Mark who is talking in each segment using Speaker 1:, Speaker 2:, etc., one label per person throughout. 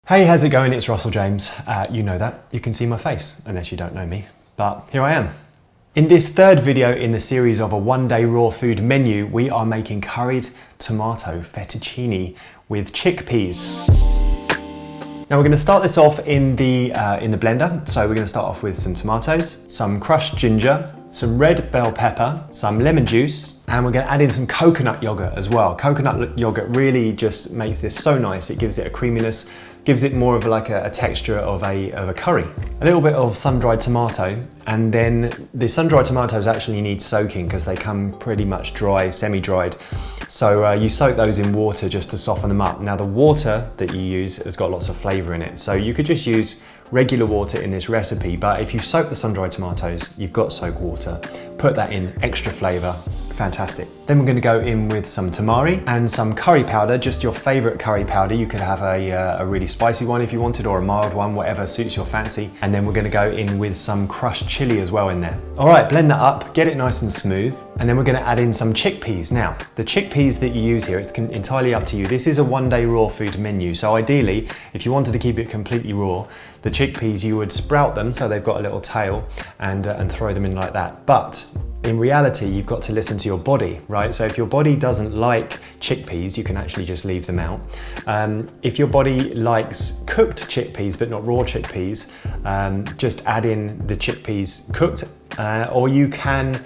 Speaker 1: Hey, how's it going? It's Russell James. You know that. You can see my face, unless you don't know me. But here I am. In this third video in the series of a one-day raw food menu, we are making curried tomato fettuccine with chickpeas. Now we're going to start this off in the blender. So we're going to start off with some tomatoes, some crushed ginger, some red bell pepper, some lemon juice, and we're going to add in some coconut yogurt as well. Coconut yogurt really just makes this so nice. It gives it a creaminess, gives it more of like a texture of a curry. A little bit of sun-dried tomato, and then the sun-dried tomatoes actually need soaking because they come pretty much dry, semi-dried. So you soak those in water just to soften them up. Now the water that you use has got lots of flavor in it. So you could just use regular water in this recipe, but if you soak the sun-dried tomatoes, you've got soak water. Put that in, extra flavor, fantastic. Then we're going to go in with some tamari and some curry powder, just your favorite curry powder. You could have a really spicy one if you wanted, or a mild one, whatever suits your fancy. And then we're going to go in with some crushed chili as well in there. All right, blend that up, get it nice and smooth. And then we're going to add in some chickpeas. Now, the chickpeas that you use here, it's entirely up to you. This is a one-day raw food menu. So ideally, if you wanted to keep it completely raw, the chickpeas, you would sprout them so they've got a little tail and throw them in like that. But in reality, you've got to listen to your body, right? So if your body doesn't like chickpeas, you can actually just leave them out. If your body likes cooked chickpeas, but not raw chickpeas, just add in the chickpeas cooked, or you can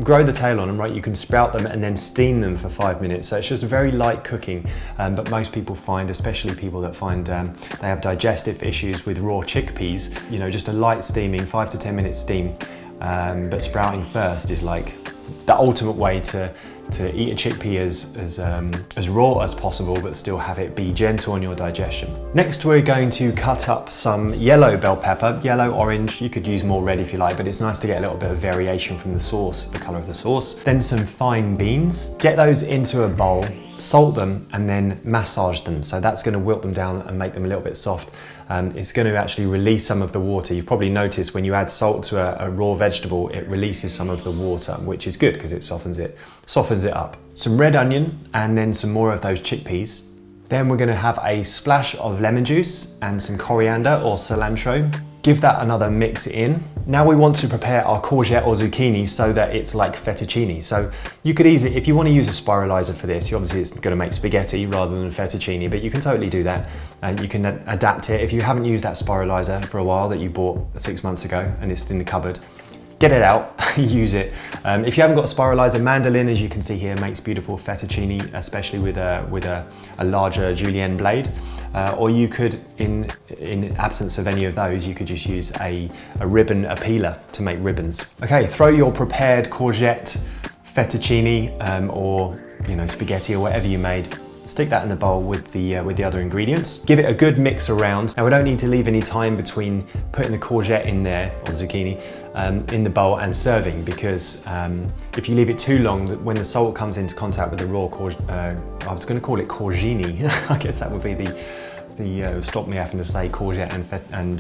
Speaker 1: grow the tail on them, right? You can sprout them and then steam them for 5 minutes. So it's just very light cooking, but most people find, especially people that find they have digestive issues with raw chickpeas, you know, just a light steaming, 5 to 10 minutes steam, but sprouting first is like the ultimate way to eat a chickpea as raw as possible, but still have it be gentle on your digestion. Next, we're going to cut up some yellow bell pepper, yellow, orange. You could use more red if you like, but it's nice to get a little bit of variation from the sauce, the color of the sauce. Then some fine beans. Get those into a bowl, salt them, and then massage them. So that's going to wilt them down and make them a little bit soft. It's going to actually release some of the water. You've probably noticed when you add salt to a raw vegetable, it releases some of the water, which is good because it softens it up. Some red onion and then some more of those chickpeas. Then we're going to have a splash of lemon juice and some coriander or cilantro. Give that another mix in. Now we want to prepare our courgette or zucchini so that it's like fettuccine. So you could easily, if you want to use a spiralizer for this, obviously it's going to make spaghetti rather than fettuccine, but you can totally do that. And you can adapt it. If you haven't used that spiralizer for a while that you bought 6 months ago and it's in the cupboard, get it out, use it. If you haven't got a spiralizer, mandolin, as you can see here, makes beautiful fettuccine, especially with a larger julienne blade. Or you could, in absence of any of those, you could just use a ribbon, a peeler to make ribbons. Okay, throw your prepared courgette, fettuccine, or spaghetti or whatever you made. Stick that in the bowl with the other ingredients. Give it a good mix around. Now we don't need to leave any time between putting the courgette in there, or zucchini, in the bowl and serving, because if you leave it too long, when the salt comes into contact with the raw I was going to call it courgini. I guess that would be stop me having to say courgette and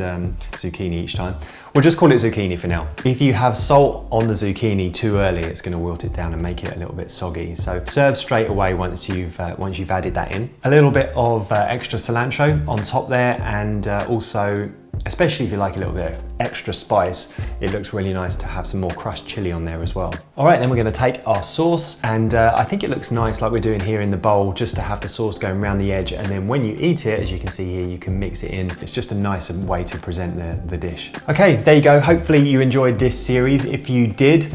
Speaker 1: zucchini each time. We'll just call it zucchini for now. If you have salt on the zucchini too early, it's going to wilt it down and make it a little bit soggy. So serve straight away once you've added that in. A little bit of extra cilantro on top there, and also, especially if you like a little bit of extra spice, it looks really nice to have some more crushed chili on there as well. All right, then we're going to take our sauce, and I think it looks nice like we're doing here in the bowl, just to have the sauce going around the edge, and then when you eat it, as you can see here, you can mix it in. It's just a nicer way to present the dish. Okay, there you go. Hopefully you enjoyed this series. If you did,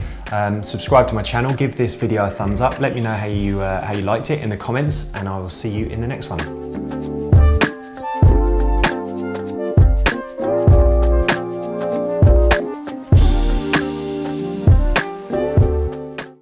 Speaker 1: subscribe to my channel, give this video a thumbs up, let me know how you liked it in the comments, and I will see you in the next one.